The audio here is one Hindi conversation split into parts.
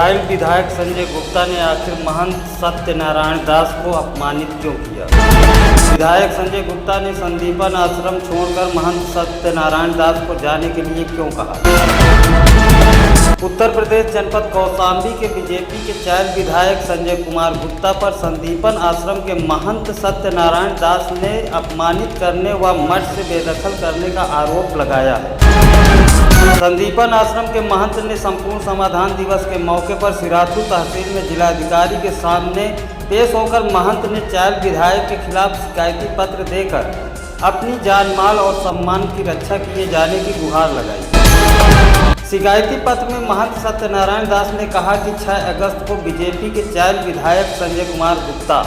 चाइल्ड विधायक संजय गुप्ता ने आखिर महंत सत्यनारायण दास को अपमानित क्यों किया। विधायक संजय गुप्ता ने संदीपन आश्रम छोड़कर महंत सत्यनारायण दास को जाने के लिए क्यों कहा। उत्तर प्रदेश जनपद कौशाम्बी के बीजेपी के चाइल्ड विधायक संजय कुमार गुप्ता पर संदीपन आश्रम के महंत सत्यनारायण दास ने अपमानित करने व मठ से बेदखल करने का आरोप लगाया है। संदीपन आश्रम के महंत ने संपूर्ण समाधान दिवस के मौके पर सिराथू तहसील में जिलाधिकारी के सामने पेश होकर महंत ने चाइल्ड विधायक के खिलाफ शिकायती पत्र देकर अपनी जान माल और सम्मान की रक्षा किए जाने की गुहार लगाई। शिकायती पत्र में महंत सत्यनारायण दास ने कहा कि 6 अगस्त को बीजेपी के चाइल्ड विधायक संजय कुमार गुप्ता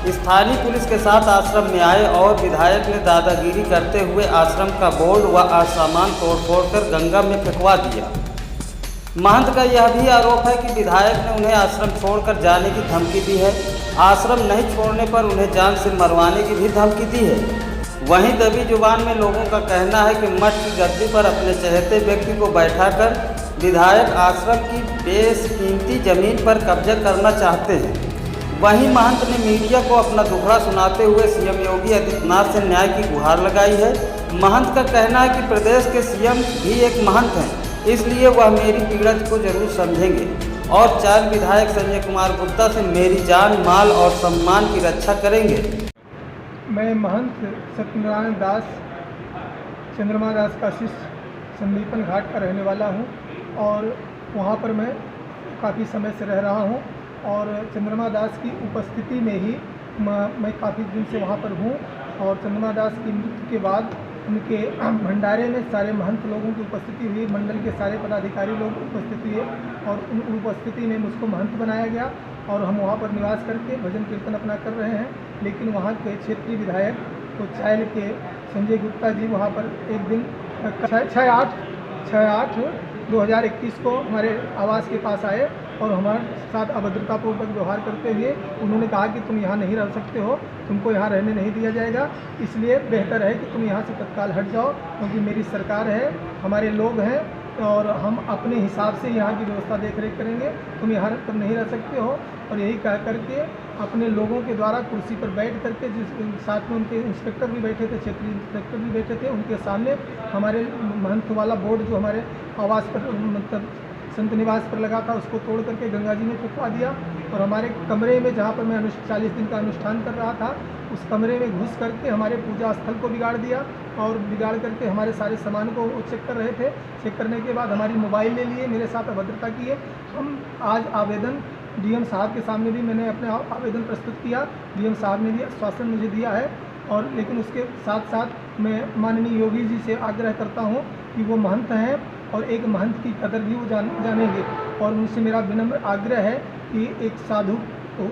स्थानीय पुलिस के साथ आश्रम में आए और विधायक ने दादागिरी करते हुए आश्रम का बोर्ड व सामान तोड़ कर गंगा में फेंकवा दिया। महंत का यह भी आरोप है कि विधायक ने उन्हें आश्रम छोड़कर जाने की धमकी दी है। आश्रम नहीं छोड़ने पर उन्हें जान से मरवाने की भी धमकी दी है। वहीं दबी जुबान में लोगों का कहना है कि मठ की गद्दी पर अपने चहेते व्यक्ति को बैठाकर विधायक आश्रम की बेशकीमती जमीन पर कब्जा करना चाहते हैं। वहीं महंत ने मीडिया को अपना दुखड़ा सुनाते हुए सीएम योगी आदित्यनाथ से न्याय की गुहार लगाई है। महंत का कहना है कि प्रदेश के सीएम भी एक महंत हैं, इसलिए वह मेरी पीड़ा को जरूर समझेंगे और चाइल्ड विधायक संजय कुमार गुप्ता से मेरी जान माल और सम्मान की रक्षा करेंगे। मैं महंत सत्यनारायण दास चंद्रमा दास का शिष्य संदीपन घाट का रहने वाला हूं और वहां पर मैं काफ़ी समय से रह रहा हूं और चंद्रमा दास की उपस्थिति में ही मैं काफ़ी दिन से वहाँ पर हूँ। और चंद्रमा दास की मृत्यु के बाद उनके भंडारे में सारे महंत लोगों की उपस्थिति हुई, मंडल के सारे पदाधिकारी लोग उपस्थित हुए और उन उपस्थिति में मुझको महंत बनाया गया और हम वहाँ पर निवास करके भजन कीर्तन अपना कर रहे हैं। लेकिन वहाँ के क्षेत्रीय विधायक तो चाइल्ड के संजय गुप्ता जी वहाँ पर एक दिन 6/8/2021 को हमारे आवास के पास आए और हमारे साथ अभद्रतापूर्वक व्यवहार करते हुए उन्होंने कहा कि तुम यहाँ नहीं रह सकते हो, तुमको यहाँ रहने नहीं दिया जाएगा, इसलिए बेहतर है कि तुम यहाँ से तत्काल हट जाओ, क्योंकि मेरी सरकार है, हमारे लोग हैं और हम अपने हिसाब से यहाँ की व्यवस्था देख रेख करेंगे, तुम यहाँ तुम नहीं रह सकते हो। और यही कह करके अपने लोगों के द्वारा कुर्सी पर बैठ करके, जिस साथ में उनके इंस्पेक्टर भी बैठे थे, क्षेत्रीय इंस्पेक्टर भी बैठे थे, उनके सामने हमारे महंत वाला बोर्ड जो हमारे आवास पर मतलब संत निवास पर लगा था उसको तोड़ करके गंगा जी में फेंकवा दिया और हमारे कमरे में जहाँ पर मैं 40 दिन का अनुष्ठान कर रहा था उस कमरे में घुस करके हमारे पूजा स्थल को बिगाड़ दिया और बिगाड़ करके हमारे सारे सामान को चेक कर रहे थे। चेक करने के बाद हमारी मोबाइल ले लिए, मेरे साथ अभद्रता किए। हम आज आवेदन डीएम साहब के सामने भी मैंने अपने आवेदन प्रस्तुत किया, डीएम साहब ने भी आश्वासन मुझे दिया है और लेकिन उसके साथ साथ मैं माननीय योगी जी से आग्रह करता हूँ कि वो महंत हैं और एक महंत की कदर भी वो जानेंगे और उनसे मेरा विनम्र आग्रह है कि एक साधु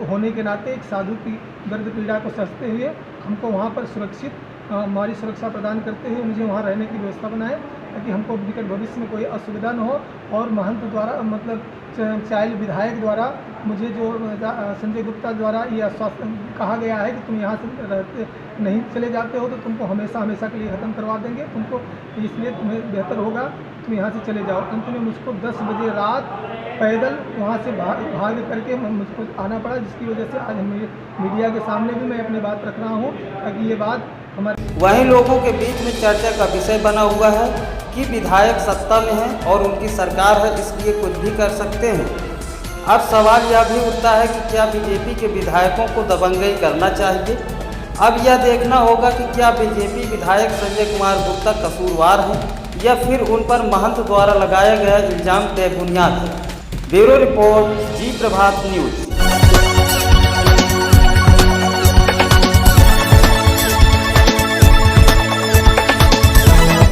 होने के नाते एक साधु की दर्द पीड़ा को समझते हुए हमको वहाँ पर सुरक्षित हमारी सुरक्षा प्रदान करते हुए मुझे वहाँ रहने की व्यवस्था बनाए ताकि हमको निकट भविष्य में कोई असुविधा न हो। और महंत द्वारा मतलब चाइल्ड विधायक द्वारा मुझे जो संजय गुप्ता द्वारा ये आश्वासन कहा गया है कि तुम यहाँ से रहते नहीं चले जाते हो तो तुमको हमेशा के लिए ख़त्म करवा देंगे, तुमको इसलिए तुम्हें बेहतर होगा तुम यहाँ से चले जाओ। अंत में मुझको 10 बजे रात पैदल वहाँ से भाग करके मुझको आना पड़ा, जिसकी वजह से आज मीडिया के सामने भी मैं अपनी बात रख रहा हूँ ताकि ये बात हमारे। वहीं लोगों के बीच में चर्चा का विषय बना हुआ है कि विधायक सत्ता में है और उनकी सरकार है, इसलिए कुछ भी कर सकते हैं। अब सवाल यह भी उठता है कि क्या बीजेपी के विधायकों को दबंगई करना चाहिए। अब यह देखना होगा कि क्या बीजेपी विधायक संजय कुमार गुप्ता कसूरवार हैं या फिर उन पर महंत द्वारा लगाया गया इल्ज़ाम बेबुनियाद है। ब्यूरो रिपोर्ट, जी प्रभात न्यूज़।